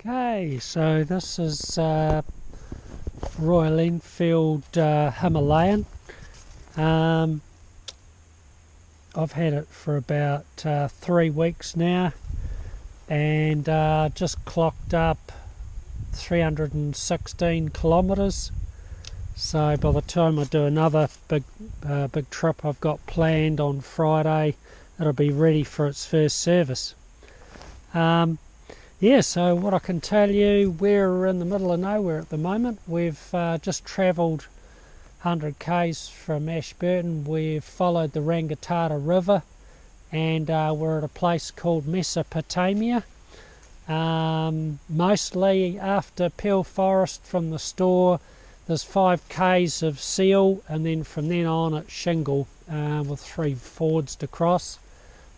Okay, so this is Royal Enfield Himalayan. I've had it for about 3 weeks now, and just clocked up 316 kilometres. So by the time I do another big trip I've got planned on Friday, it'll be ready for its first service. Yeah, so what I can tell you, we're in the middle of nowhere at the moment. We've just travelled 100 k's from Ashburton. We've followed the Rangitata River, and we're at a place called Mesopotamia. Mostly after Peel Forest from the store, there's 5 k's of seal, and then from then on it's shingle with 3 fords to cross.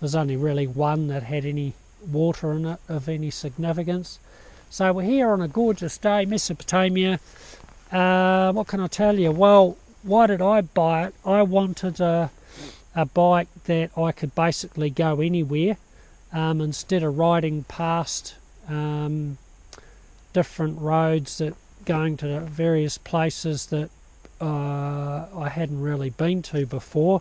There's only really one that had any water in it of any significance. So we're here on a gorgeous day, Mesopotamia. What can I tell you? Well, why did I buy it? I wanted a bike that I could basically go anywhere, instead of riding past different roads that going to various places that I hadn't really been to before.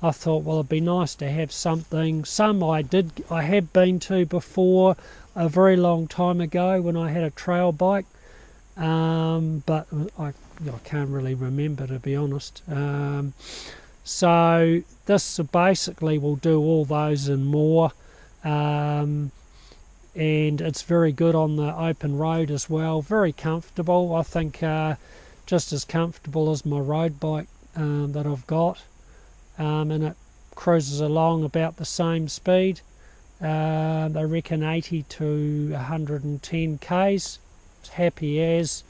I thought, well, it'd be nice to have something. Some I had been to before a very long time ago when I had a trail bike, but I can't really remember, to be honest. So this basically will do all those and more, and it's very good on the open road as well. Very comfortable. I think just as comfortable as my road bike that I've got. And it cruises along about the same speed. They reckon 80 to 110 k's. It's happy as.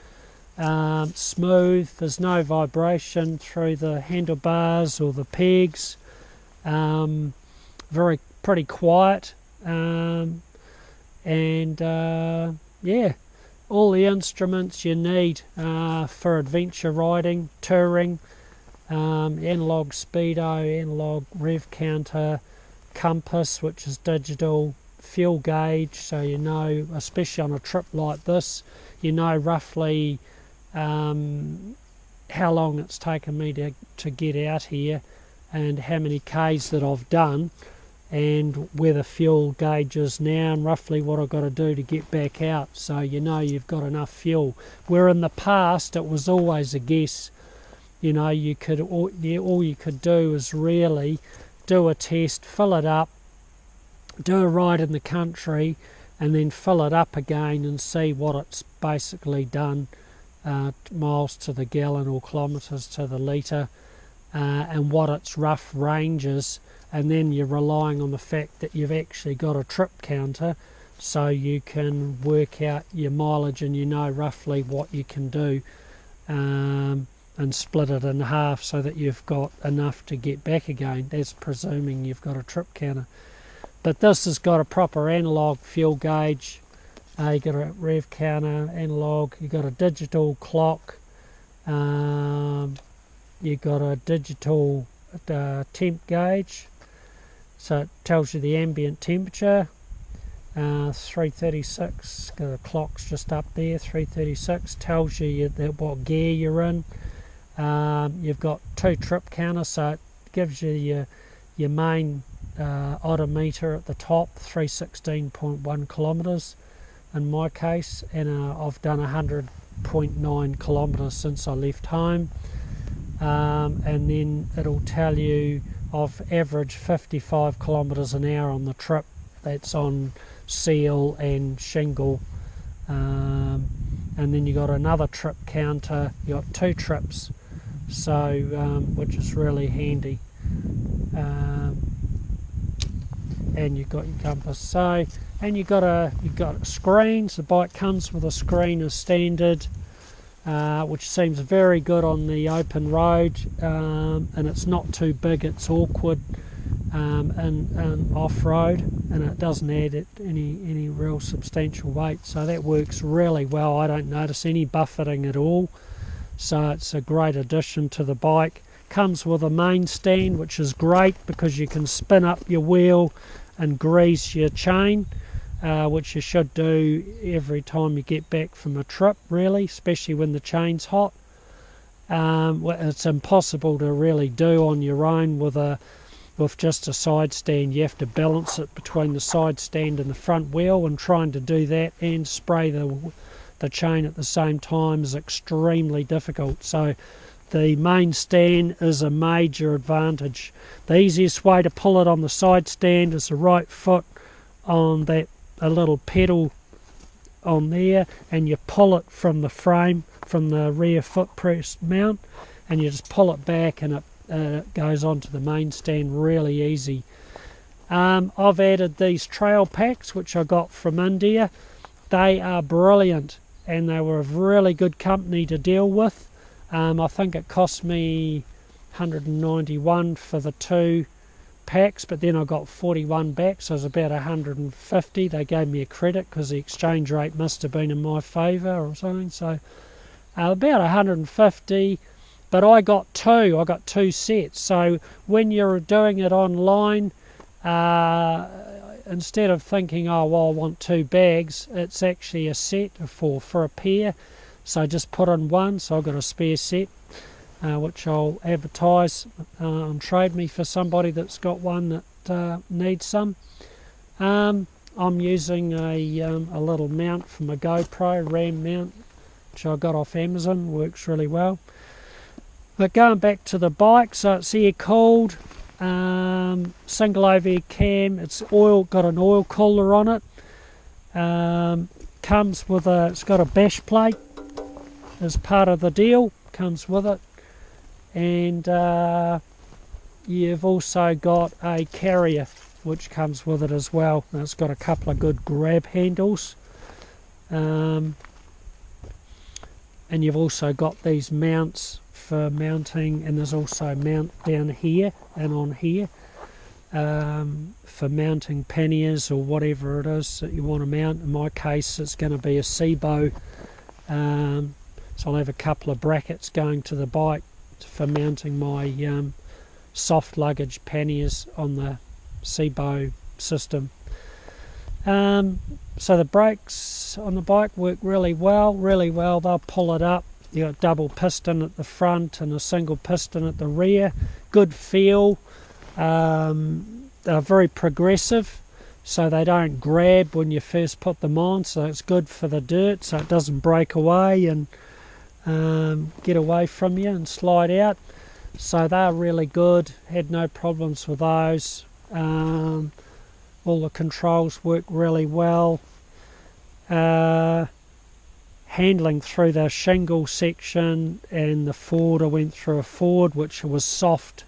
Smooth. There's no vibration through the handlebars or the pegs. Pretty quiet. Yeah, all the instruments you need for adventure riding, touring. Analog speedo, analog rev counter, compass, which is digital, fuel gauge, so you know, especially on a trip like this, you know roughly how long it's taken me to get out here and how many k's that I've done and where the fuel gauge is now and roughly what I've got to do to get back out, so you know you've got enough fuel. Where in the past it was always a guess. You know, all you could do is really do a test, fill it up, do a ride in the country, and then fill it up again and see what it's basically done, miles to the gallon or kilometres to the litre, and what its rough range is. And then you're relying on the fact that you've actually got a trip counter, so you can work out your mileage and you know roughly what you can do. And split it in half so that you've got enough to get back again. That's presuming you've got a trip counter. But this has got a proper analog fuel gauge. You've got a rev counter, analog. You've got a digital clock. You've got a digital temp gauge. So it tells you the ambient temperature. 336, the clock's just up there, 336, tells you what gear you're in. You've got 2 trip counters, so it gives you your main odometer at the top, 316.1 kilometres in my case, and I've done 100.9 kilometres since I left home, and then it'll tell you I've averaged 55 kilometres an hour on the trip. That's on seal and shingle, and then you got another trip counter. You got 2 trips, so which is really handy, and you've got your compass. So, and you've got screens. The bike comes with a screen as standard, which seems very good on the open road, and it's not too big. It's awkward. And off-road, and it doesn't add any real substantial weight, so that works really well. I don't notice any buffeting at all, so it's a great addition to the bike. Comes with a main stand, which is great because you can spin up your wheel and grease your chain, which you should do every time you get back from a trip, really, especially when the chain's hot. It's impossible to really do on your own with just a side stand. You have to balance it between the side stand and the front wheel, and trying to do that and spray the chain at the same time is extremely difficult. So the main stand is a major advantage. The easiest way to pull it on the side stand is the right foot on a little pedal on there, and you pull it from the frame, from the rear footrest mount, and you just pull it back, and it goes onto the main stand really easy. I've added these trail packs which I got from India. They are brilliant, and they were a really good company to deal with. I think it cost me $191 for the 2 packs, but then I got 41 back, so it was about $150. They gave me a credit because the exchange rate must have been in my favour or something, so about $150. But I got 2. I got 2 sets. So when you're doing it online, instead of thinking, oh well, I want 2 bags, it's actually a set for a pair. So just put in 1. So I've got a spare set, which I'll advertise on Trade Me for somebody that's got one that needs some. I'm using a little mount from a GoPro, RAM mount, which I got off Amazon. Works really well. But going back to the bike, so it's air cooled, single overhead cam. It's got an oil cooler on it. Comes with it's got a bash plate as part of the deal. Comes with it. And you've also got a carrier which comes with it as well. And it's got a couple of good grab handles, and you've also got these mounts for mounting, and there's also a mount down here and on here for mounting panniers or whatever it is that you want to mount. In my case, it's going to be a SIBO, so I'll have a couple of brackets going to the bike for mounting my soft luggage panniers on the SIBO system. So the brakes on the bike work really well. They'll pull it up. You've got double piston at the front and a single piston at the rear. Good feel. They're very progressive, so they don't grab when you first put them on, so it's good for the dirt, so it doesn't break away and get away from you and slide out. So they're really good. Had no problems with those. All the controls work really well. Handling through the shingle section and the Ford, I went through a Ford which was soft,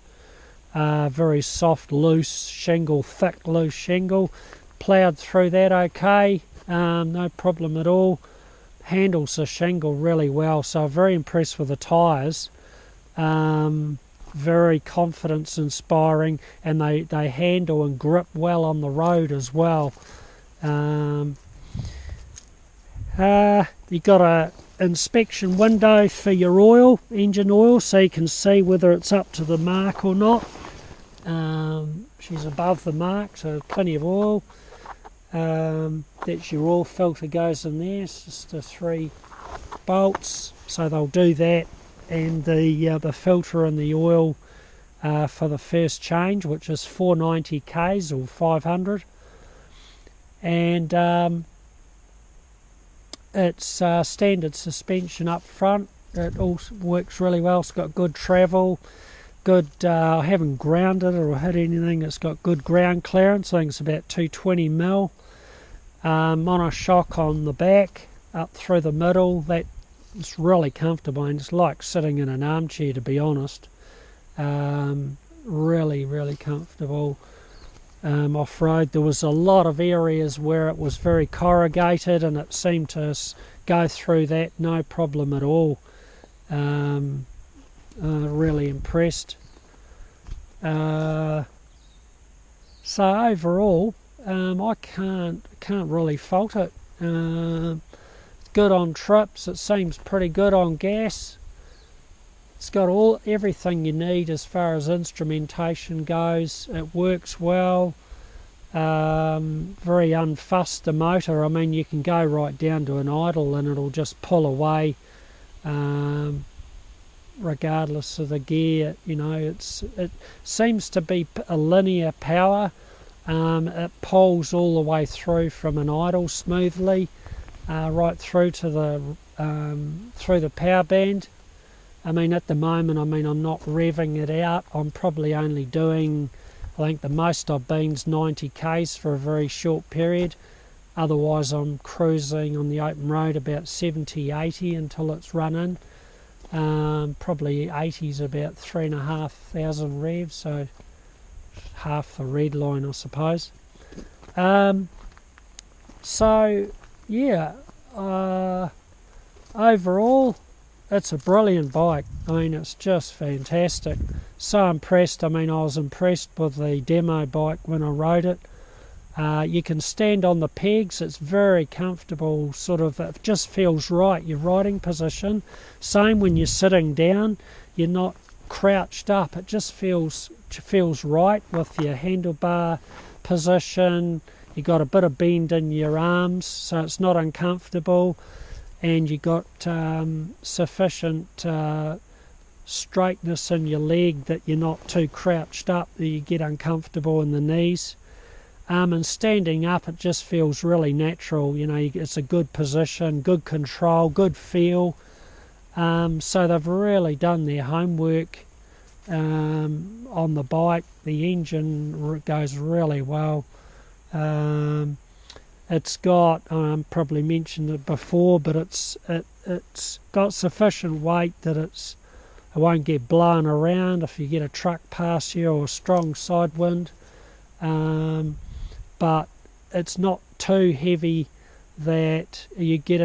very soft, loose shingle, thick, loose shingle. Ploughed through that okay, no problem at all. Handles the shingle really well, so I'm very impressed with the tyres. Very confidence inspiring, and they handle and grip well on the road as well. You've got a inspection window for your oil, engine oil, so you can see whether it's up to the mark or not. She's above the mark, so plenty of oil. That's your oil filter goes in there. It's just the 3 bolts, so they'll do that, and the filter and the oil for the first change, which is 490 k's or 500, and it's standard suspension up front. It all works really well. It's got good travel, good. I haven't grounded it or hit anything. It's got good ground clearance. I think it's about 220 mil. Monoshock on the back, up through the middle. It's really comfortable, and it's like sitting in an armchair, to be honest. Really comfortable. Off-road, there was a lot of areas where it was very corrugated, and it seemed to go through that no problem at all. Really impressed. So overall, I can't really fault it. Good on trips. It seems pretty good on gas. It's got everything you need as far as instrumentation goes. It works well. very unfussed, the motor. I mean, you can go right down to an idle and it'll just pull away, regardless of the gear. You know, it seems to be a linear power. It pulls all the way through from an idle smoothly, right through to the power band. I mean, at the moment, I'm not revving it out. I'm probably only doing, I think the most I've been is 90 k's for a very short period. Otherwise, I'm cruising on the open road about 70, 80 until it's running. Probably 80 is about 3,500 revs, so half the red line, I suppose. So, yeah, overall, it's a brilliant bike. I mean, it's just fantastic. So impressed. I mean, I was impressed with the demo bike when I rode it. You can stand on the pegs. It's very comfortable, sort of. It just feels right, your riding position. Same when you're sitting down. You're not crouched up. It just feels right with your handlebar position. You got a bit of bend in your arms, so it's not uncomfortable. And you got sufficient straightness in your leg that you're not too crouched up that you get uncomfortable in the knees. And standing up, it just feels really natural. You know, it's a good position, good control, good feel. So they've really done their homework on the bike. The engine goes really well. It's got, probably mentioned it before, but it's got sufficient weight that it won't get blown around if you get a truck past you or a strong side wind. But it's not too heavy that you get